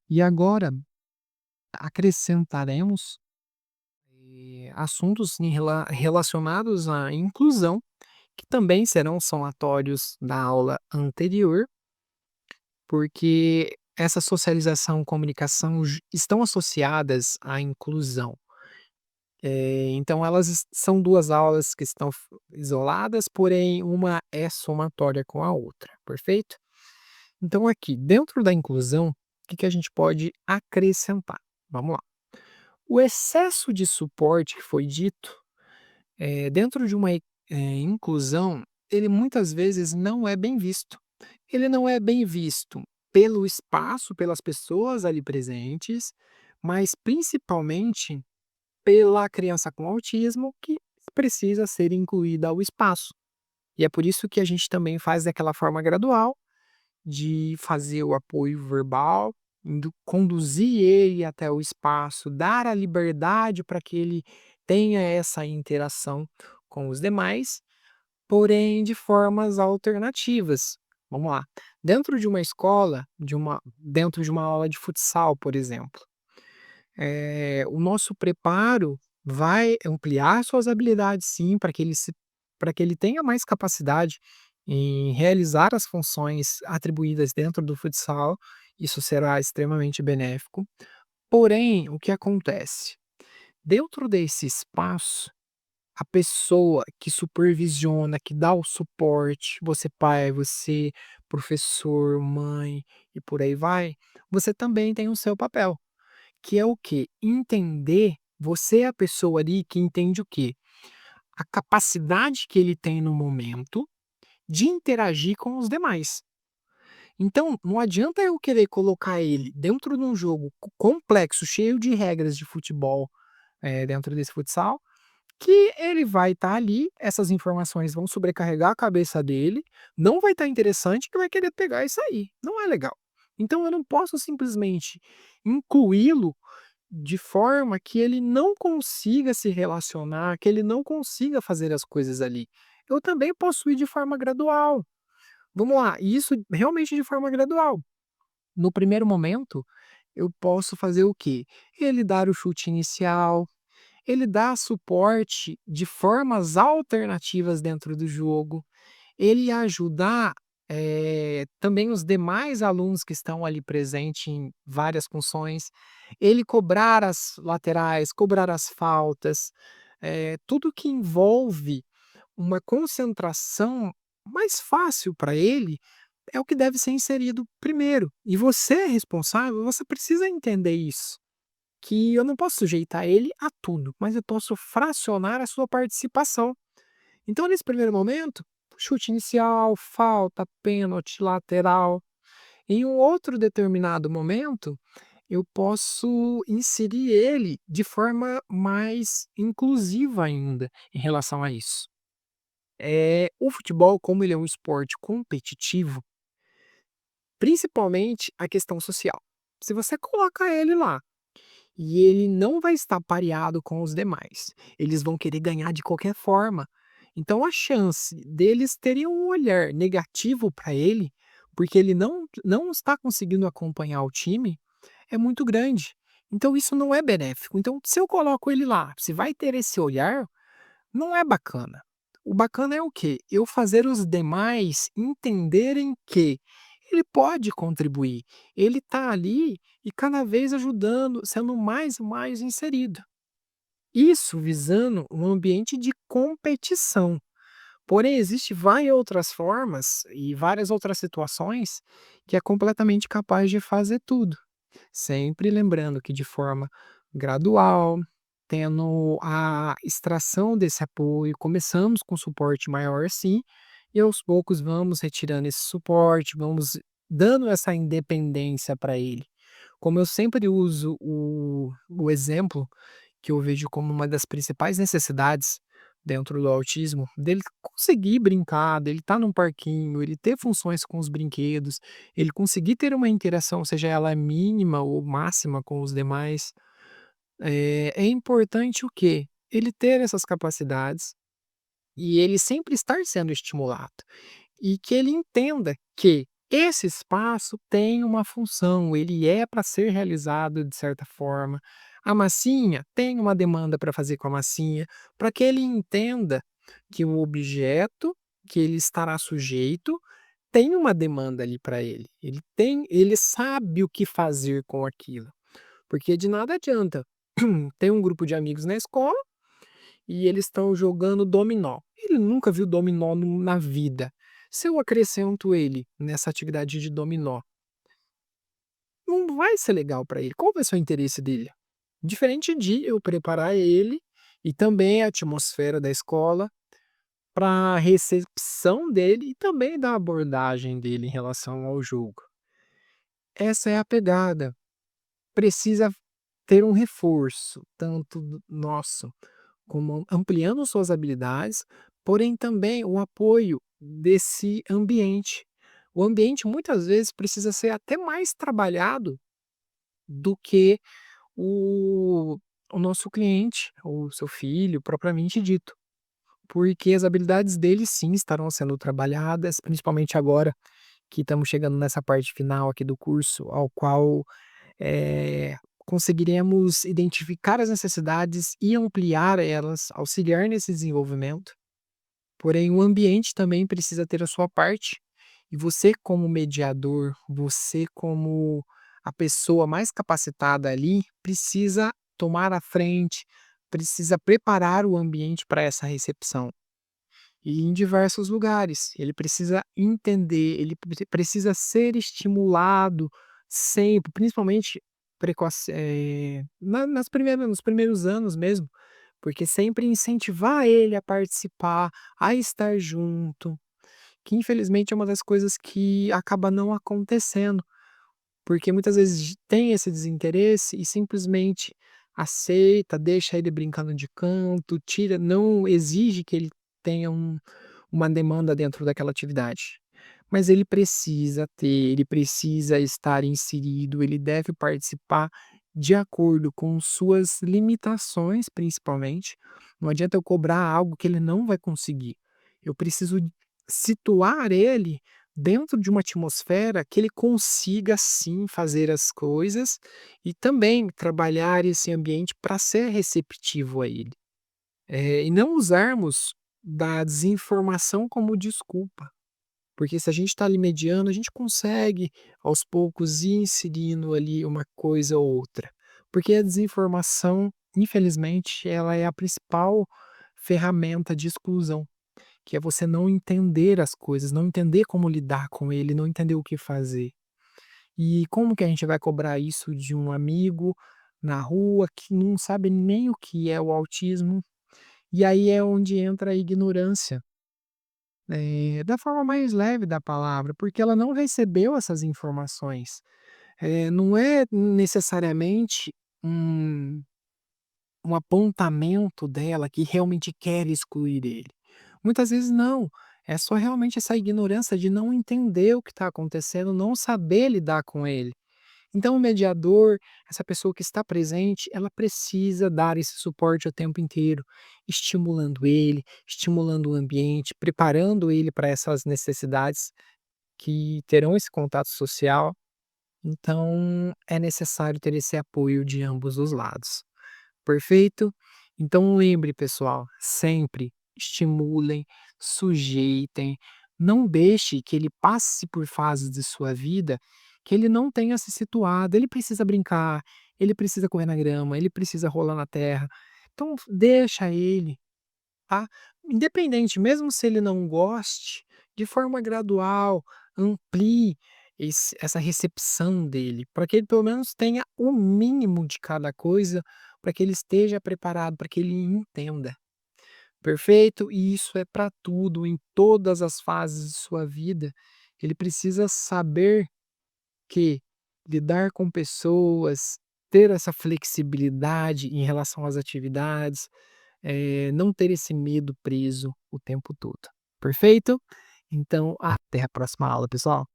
E agora acrescentaremos, assuntos relacionados à inclusão, que também serão somatórios da aula anterior, porque essa socialização e comunicação estão associadas à inclusão. Então elas são 2 aulas que estão isoladas, porém uma é somatória com a outra, perfeito? Então aqui, dentro da inclusão, o que que a gente pode acrescentar? Vamos lá. O excesso de suporte que foi dito, dentro de uma inclusão, ele muitas vezes não é bem visto. Ele não é bem visto pelo espaço, pelas pessoas ali presentes, mas principalmente pela criança com autismo que precisa ser incluída ao espaço. E é por isso que a gente também faz daquela forma gradual, de fazer o apoio verbal, conduzir ele até o espaço, dar a liberdade para que ele tenha essa interação com os demais, porém de formas alternativas. Vamos lá. Dentro de uma escola, dentro de uma aula de futsal, por exemplo, o nosso preparo vai ampliar suas habilidades sim, para que ele tenha mais capacidade em realizar as funções atribuídas dentro do futsal, isso será extremamente benéfico. Porém, o que acontece? Dentro desse espaço, a pessoa que supervisiona, que dá o suporte, você pai, você professor, mãe e por aí vai, você também tem o seu papel. Que é o quê? Entender, você é a pessoa ali que entende o quê? A capacidade que ele tem no momento de interagir com os demais. Então, não adianta eu querer colocar ele dentro de um jogo complexo, cheio de regras de futebol, dentro desse futsal, que ele vai estar ali, essas informações vão sobrecarregar a cabeça dele, não vai estar interessante, que vai querer pegar e sair. Não é legal. Então eu não posso simplesmente incluí-lo de forma que ele não consiga se relacionar, que ele não consiga fazer as coisas ali. Eu também posso ir de forma gradual. Vamos lá, e isso realmente de forma gradual. No primeiro momento, eu posso fazer o quê? Ele dar o chute inicial, ele dá suporte de formas alternativas dentro do jogo, ele ajudar, também os demais alunos que estão ali presente em várias funções, ele cobrar as laterais, cobrar as faltas, tudo que envolve uma concentração mais fácil para ele, é o que deve ser inserido primeiro. E você é responsável, você precisa entender isso, que eu não posso sujeitar ele a tudo, mas eu posso fracionar a sua participação. Então, nesse primeiro momento, chute inicial, falta, pênalti, lateral. Em um outro determinado momento, eu posso inserir ele de forma mais inclusiva ainda em relação a isso. O futebol, como ele é um esporte competitivo, principalmente a questão social. Se você coloca ele lá e ele não vai estar pareado com os demais, eles vão querer ganhar de qualquer forma. Então a chance deles terem um olhar negativo para ele, porque ele não está conseguindo acompanhar o time, é muito grande. Então isso não é benéfico. Então se eu coloco ele lá, se vai ter esse olhar, não é bacana. O bacana é o quê? Eu fazer os demais entenderem que ele pode contribuir, ele está ali e cada vez ajudando, sendo mais inserido. Isso visando um ambiente de competição. Porém, existe várias outras formas e várias outras situações que é completamente capaz de fazer tudo. Sempre lembrando que de forma gradual, tendo a extração desse apoio, começamos com suporte maior sim, e aos poucos vamos retirando esse suporte, vamos dando essa independência para ele. Como eu sempre uso o exemplo, que eu vejo como uma das principais necessidades dentro do autismo, dele conseguir brincar, dele estar num parquinho, ele ter funções com os brinquedos, ele conseguir ter uma interação, seja ela mínima ou máxima com os demais, é importante o quê? Ele ter essas capacidades e ele sempre estar sendo estimulado. E que ele entenda que esse espaço tem uma função, ele é para ser realizado de certa forma. A massinha tem uma demanda para fazer com a massinha, para que ele entenda que o objeto que ele estará sujeito tem uma demanda ali para ele. Ele sabe o que fazer com aquilo, porque de nada adianta ter um grupo de amigos na escola e eles estão jogando dominó. Ele nunca viu dominó na vida. Se eu acrescento ele nessa atividade de dominó, não vai ser legal para ele. Qual vai ser o interesse dele? Diferente de eu preparar ele e também a atmosfera da escola para a recepção dele e também da abordagem dele em relação ao jogo. Essa é a pegada. Precisa ter um reforço, tanto nosso, como ampliando suas habilidades, porém também o apoio desse ambiente. O ambiente muitas vezes precisa ser até mais trabalhado do que o, o nosso cliente, ou seu filho, propriamente dito. Porque as habilidades dele sim estarão sendo trabalhadas, principalmente agora que estamos chegando nessa parte final aqui do curso, ao qual eh, conseguiremos identificar as necessidades e ampliar elas, auxiliar nesse desenvolvimento. Porém, o ambiente também precisa ter a sua parte, e você, como mediador, você, como a pessoa mais capacitada ali, precisa tomar a frente, precisa preparar o ambiente para essa recepção. E em diversos lugares. Ele precisa entender, ele precisa ser estimulado sempre, principalmente nas primeiras nos primeiros anos mesmo, porque sempre incentivar ele a participar, a estar junto, que infelizmente é uma das coisas que acaba não acontecendo, porque muitas vezes tem esse desinteresse e simplesmente aceita, deixa ele brincando de canto, tira, não exige que ele tenha uma demanda dentro daquela atividade. Mas ele precisa estar inserido, ele deve participar de acordo com suas limitações, principalmente. Não adianta eu cobrar algo que ele não vai conseguir. Eu preciso situar ele dentro de uma atmosfera que ele consiga sim fazer as coisas e também trabalhar esse ambiente para ser receptivo a ele. E não usarmos da desinformação como desculpa, porque se a gente está ali mediando, a gente consegue aos poucos ir inserindo ali uma coisa ou outra, porque a desinformação, infelizmente, ela é a principal ferramenta de exclusão, que é você não entender as coisas, não entender como lidar com ele, não entender o que fazer. E como que a gente vai cobrar isso de um amigo na rua que não sabe nem o que é o autismo? E aí é onde entra a ignorância, da forma mais leve da palavra, porque ela não recebeu essas informações. Não é necessariamente um um apontamento dela que realmente quer excluir ele. Muitas vezes não, é só realmente essa ignorância de não entender o que está acontecendo, não saber lidar com ele. Então o mediador, essa pessoa que está presente, ela precisa dar esse suporte o tempo inteiro, estimulando o ambiente, preparando ele para essas necessidades que terão esse contato social. Então é necessário ter esse apoio de ambos os lados. Perfeito? Então lembre, pessoal, sempre estimulem, sujeitem, não deixe que ele passe por fases de sua vida que ele não tenha se situado. Ele precisa brincar, ele precisa correr na grama, ele precisa rolar na terra. Então deixa ele, tá? Independente, mesmo se ele não goste, de forma gradual, amplie essa recepção dele, para que ele pelo menos tenha o mínimo de cada coisa, para que ele esteja preparado, para que ele entenda. Perfeito? E isso é para tudo, em todas as fases de sua vida. Ele precisa saber que lidar com pessoas, ter essa flexibilidade em relação às atividades, não ter esse medo preso o tempo todo. Perfeito? Então, até a próxima aula, pessoal.